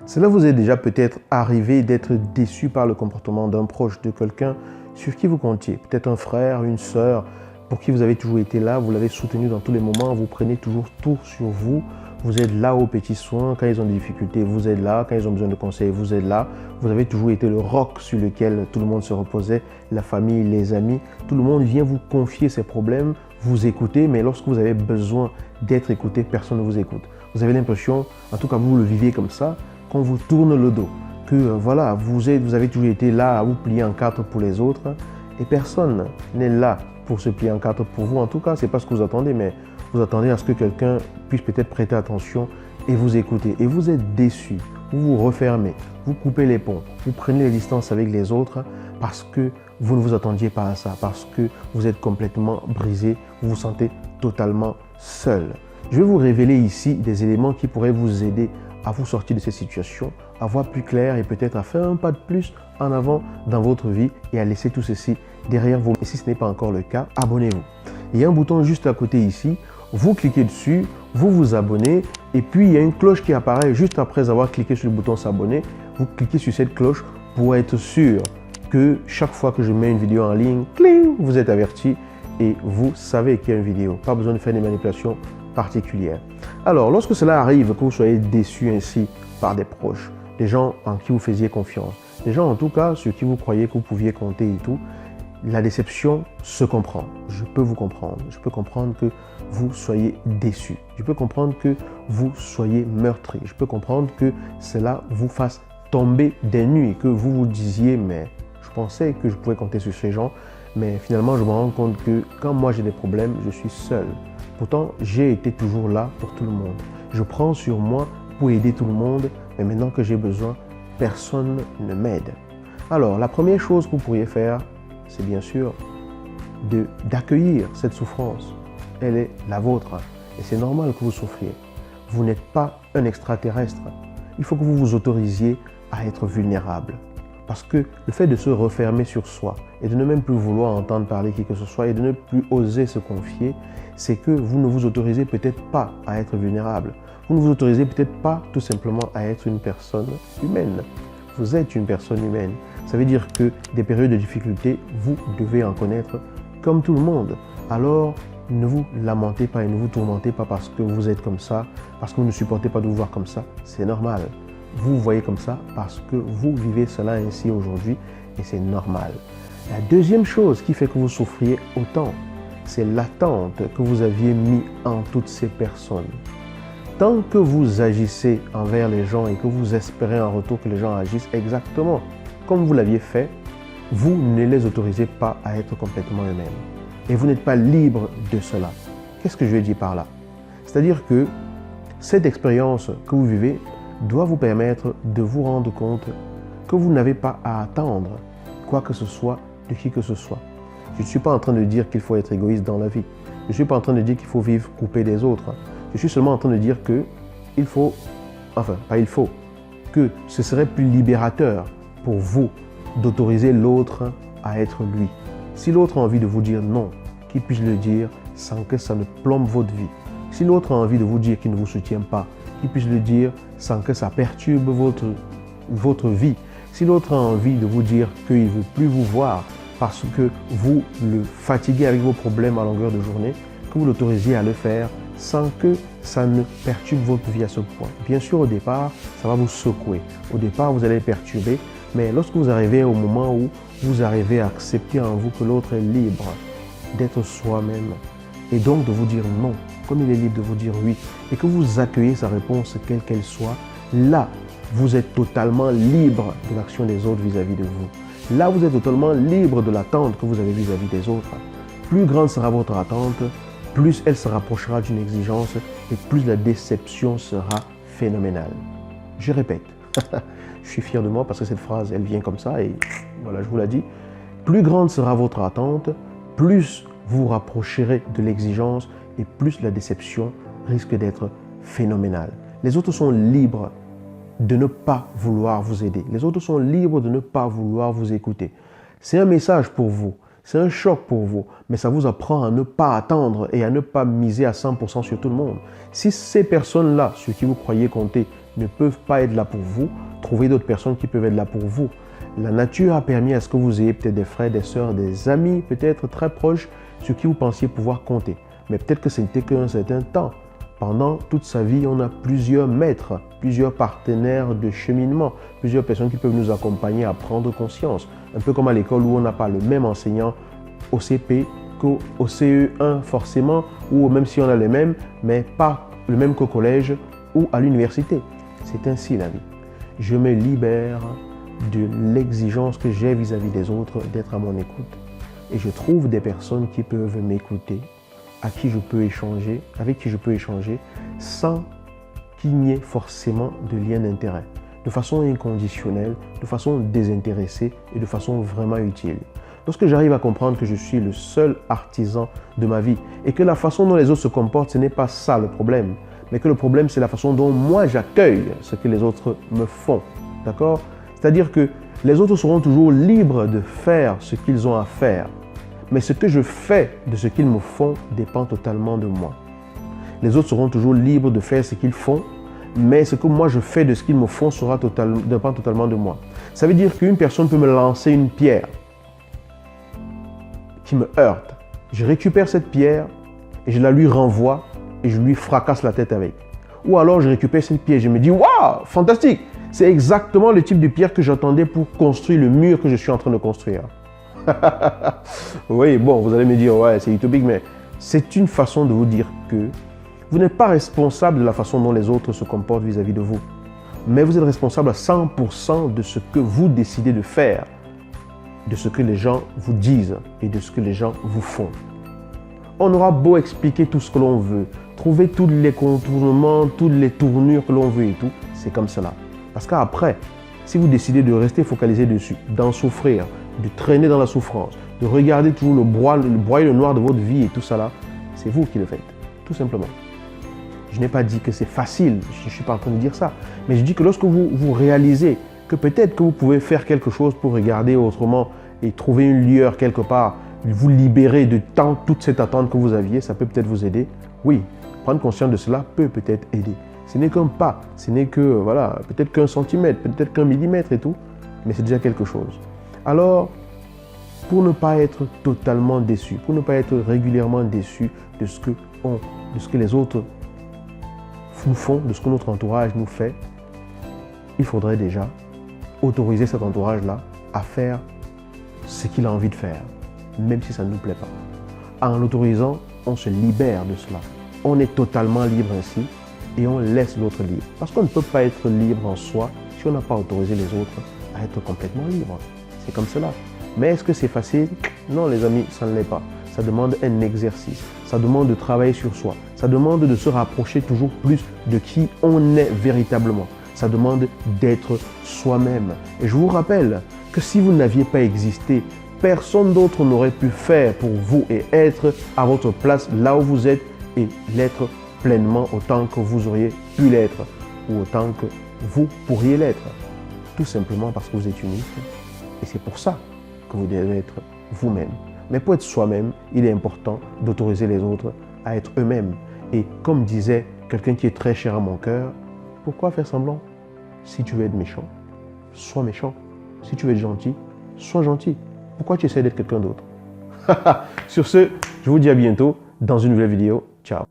Cela vous est déjà peut-être arrivé d'être déçu par le comportement d'un proche, de quelqu'un sur qui vous comptiez, peut-être un frère, une sœur, pour qui vous avez toujours été là, vous l'avez soutenu dans tous les moments, vous prenez toujours tout sur vous, vous êtes là aux petits soins, quand ils ont des difficultés, vous êtes là, quand ils ont besoin de conseils, vous êtes là, vous avez toujours été le roc sur lequel tout le monde se reposait, la famille, les amis, tout le monde vient vous confier ses problèmes, vous écoutez, mais lorsque vous avez besoin d'être écouté, personne ne vous écoute. Vous avez l'impression, en tout cas vous le vivez comme ça, qu'on vous tourne le dos, que voilà, vous avez toujours été là à vous plier en quatre pour les autres et personne n'est là pour se plier en quatre pour vous. En tout cas, ce n'est pas ce que vous attendez, mais vous attendez à ce que quelqu'un puisse peut-être prêter attention et vous écouter. Et vous êtes déçu, vous vous refermez, vous coupez les ponts, vous prenez les distances avec les autres parce que vous ne vous attendiez pas à ça, parce que vous êtes complètement brisé, vous vous sentez totalement seul. Je vais vous révéler ici des éléments qui pourraient vous aider à vous sortir de cette situation, à voir plus clair et peut-être à faire un pas de plus en avant dans votre vie et à laisser tout ceci derrière vous. Et si ce n'est pas encore le cas, abonnez-vous. Il y a un bouton juste à côté ici, vous cliquez dessus, vous vous abonnez et puis il y a une cloche qui apparaît juste après avoir cliqué sur le bouton s'abonner. Vous cliquez sur cette cloche pour être sûr que chaque fois que je mets une vidéo en ligne, cling, vous êtes averti et vous savez qu'il y a une vidéo. Pas besoin de faire des manipulations particulière. Alors, lorsque cela arrive, que vous soyez déçu ainsi par des proches, des gens en qui vous faisiez confiance, des gens en tout cas sur qui vous croyez que vous pouviez compter et tout, la déception se comprend. Je peux vous comprendre. Je peux comprendre que vous soyez déçu. Je peux comprendre que vous soyez meurtri. Je peux comprendre que cela vous fasse tomber des nues et que vous vous disiez, mais je pensais que je pouvais compter sur ces gens, mais finalement je me rends compte que quand moi j'ai des problèmes, je suis seul. Pourtant, j'ai été toujours là pour tout le monde. Je prends sur moi pour aider tout le monde, mais maintenant que j'ai besoin, personne ne m'aide. Alors, la première chose que vous pourriez faire, c'est bien sûr d'accueillir cette souffrance. Elle est la vôtre et c'est normal que vous souffriez. Vous n'êtes pas un extraterrestre. Il faut que vous vous autorisiez à être vulnérable. Parce que le fait de se refermer sur soi et de ne même plus vouloir entendre parler qui que ce soit et de ne plus oser se confier, c'est que vous ne vous autorisez peut-être pas à être vulnérable. Vous ne vous autorisez peut-être pas tout simplement à être une personne humaine. Vous êtes une personne humaine. Ça veut dire que des périodes de difficulté, vous devez en connaître comme tout le monde. Alors, ne vous lamentez pas et ne vous tourmentez pas parce que vous êtes comme ça, parce que vous ne supportez pas de vous voir comme ça. C'est normal. Vous voyez comme ça parce que vous vivez cela ainsi aujourd'hui et c'est normal. La deuxième chose qui fait que vous souffriez autant, c'est l'attente que vous aviez mis en toutes ces personnes. Tant que vous agissez envers les gens et que vous espérez en retour que les gens agissent exactement comme vous l'aviez fait, vous ne les autorisez pas à être complètement eux-mêmes. Et vous n'êtes pas libre de cela. Qu'est-ce que je veux dire par là? C'est-à-dire que cette expérience que vous vivez doit vous permettre de vous rendre compte que vous n'avez pas à attendre quoi que ce soit de qui que ce soit. Je ne suis pas en train de dire qu'il faut être égoïste dans la vie. Je ne suis pas en train de dire qu'il faut vivre coupé des autres. Je suis seulement en train de dire que il faut, enfin, pas il faut, que ce serait plus libérateur pour vous d'autoriser l'autre à être lui. Si l'autre a envie de vous dire non, qu'il puisse le dire sans que ça ne plombe votre vie. Si l'autre a envie de vous dire qu'il ne vous soutient pas, qu'il puisse le dire sans que ça perturbe votre vie. Si l'autre a envie de vous dire qu'il ne veut plus vous voir parce que vous le fatiguez avec vos problèmes à longueur de journée, que vous l'autorisiez à le faire sans que ça ne perturbe votre vie à ce point. Bien sûr, au départ, ça va vous secouer. Au départ, vous allez être perturbé, mais lorsque vous arrivez au moment où vous arrivez à accepter en vous que l'autre est libre d'être soi-même et donc de vous dire non, comme il est libre de vous dire oui, et que vous accueillez sa réponse quelle qu'elle soit, là, vous êtes totalement libre de l'action des autres vis-à-vis de vous. Là, vous êtes totalement libre de l'attente que vous avez vis-à-vis des autres. Plus grande sera votre attente, plus elle se rapprochera d'une exigence et plus la déception sera phénoménale. Je répète, je suis fier de moi parce que cette phrase, elle vient comme ça et voilà, je vous l'ai dit. Plus grande sera votre attente, plus vous vous rapprocherez de l'exigence et plus la déception risque d'être phénoménale. Les autres sont libres de ne pas vouloir vous aider. Les autres sont libres de ne pas vouloir vous écouter. C'est un message pour vous. C'est un choc pour vous, mais ça vous apprend à ne pas attendre et à ne pas miser à 100% sur tout le monde. Si ces personnes-là, sur qui vous croyez compter, ne peuvent pas être là pour vous, trouvez d'autres personnes qui peuvent être là pour vous. La nature a permis à ce que vous ayez peut-être des frères, des sœurs, des amis, peut-être très proches, sur qui vous pensiez pouvoir compter. Mais peut-être que ce n'était qu'un certain temps. Pendant toute sa vie, on a plusieurs maîtres, plusieurs partenaires de cheminement, plusieurs personnes qui peuvent nous accompagner à prendre conscience. Un peu comme à l'école où on n'a pas le même enseignant au CP qu'au CE1 forcément, ou même si on a le même, mais pas le même qu'au collège ou à l'université. C'est ainsi la vie. Je me libère de l'exigence que j'ai vis-à-vis des autres d'être à mon écoute. Et je trouve des personnes qui peuvent m'écouter, avec qui je peux échanger, sans qu'il n'y ait forcément de lien d'intérêt, de façon inconditionnelle, de façon désintéressée et de façon vraiment utile. Lorsque j'arrive à comprendre que je suis le seul artisan de ma vie et que la façon dont les autres se comportent, ce n'est pas ça le problème, mais que le problème, c'est la façon dont moi j'accueille ce que les autres me font. D'accord ? C'est-à-dire que les autres seront toujours libres de faire ce qu'ils ont à faire. Mais ce que je fais de ce qu'ils me font dépend totalement de moi. Les autres seront toujours libres de faire ce qu'ils font, mais ce que moi je fais de ce qu'ils me font dépend totalement de moi. Ça veut dire qu'une personne peut me lancer une pierre qui me heurte. Je récupère cette pierre et je la lui renvoie et je lui fracasse la tête avec. Ou alors je récupère cette pierre et je me dis « Waouh, fantastique ! C'est exactement le type de pierre que j'attendais pour construire le mur que je suis en train de construire. » Oui, bon, vous allez me dire, ouais, c'est utopique, mais c'est une façon de vous dire que vous n'êtes pas responsable de la façon dont les autres se comportent vis-à-vis de vous. Mais vous êtes responsable à 100% de ce que vous décidez de faire, de ce que les gens vous disent et de ce que les gens vous font. On aura beau expliquer tout ce que l'on veut, trouver tous les contournements, toutes les tournures que l'on veut et tout, c'est comme cela. Parce qu'après, si vous décidez de rester focalisé dessus, d'en souffrir, de traîner dans la souffrance, de regarder toujours le broyer le noir de votre vie et tout ça là, c'est vous qui le faites, tout simplement. Je n'ai pas dit que c'est facile, je ne suis pas en train de dire ça, mais je dis que lorsque vous réalisez que peut-être que vous pouvez faire quelque chose pour regarder autrement et trouver une lueur quelque part, vous libérer de toute cette attente que vous aviez, ça peut peut-être vous aider. Oui, prendre conscience de cela peut peut-être aider. Ce n'est qu'un pas, ce n'est que, voilà, peut-être qu'un centimètre, peut-être qu'un millimètre et tout, mais c'est déjà quelque chose. Alors, pour ne pas être totalement déçu, pour ne pas être régulièrement déçu de ce que les autres nous font, de ce que notre entourage nous fait, il faudrait déjà autoriser cet entourage-là à faire ce qu'il a envie de faire, même si ça ne nous plaît pas. En l'autorisant, on se libère de cela. On est totalement libre ainsi et on laisse l'autre libre. Parce qu'on ne peut pas être libre en soi si on n'a pas autorisé les autres à être complètement libres. C'est comme cela. Mais est-ce que c'est facile? Non les amis, ça ne l'est pas. Ça demande un exercice. Ça demande de travailler sur soi. Ça demande de se rapprocher toujours plus de qui on est véritablement. Ça demande d'être soi-même. Et je vous rappelle que si vous n'aviez pas existé, personne d'autre n'aurait pu faire pour vous et être à votre place là où vous êtes et l'être pleinement autant que vous auriez pu l'être ou autant que vous pourriez l'être. Tout simplement parce que vous êtes unique. Et c'est pour ça que vous devez être vous-même. Mais pour être soi-même, il est important d'autoriser les autres à être eux-mêmes. Et comme disait quelqu'un qui est très cher à mon cœur, pourquoi faire semblant? Si tu veux être méchant, sois méchant. Si tu veux être gentil, sois gentil. Pourquoi tu essaies d'être quelqu'un d'autre? Sur ce, je vous dis à bientôt dans une nouvelle vidéo. Ciao.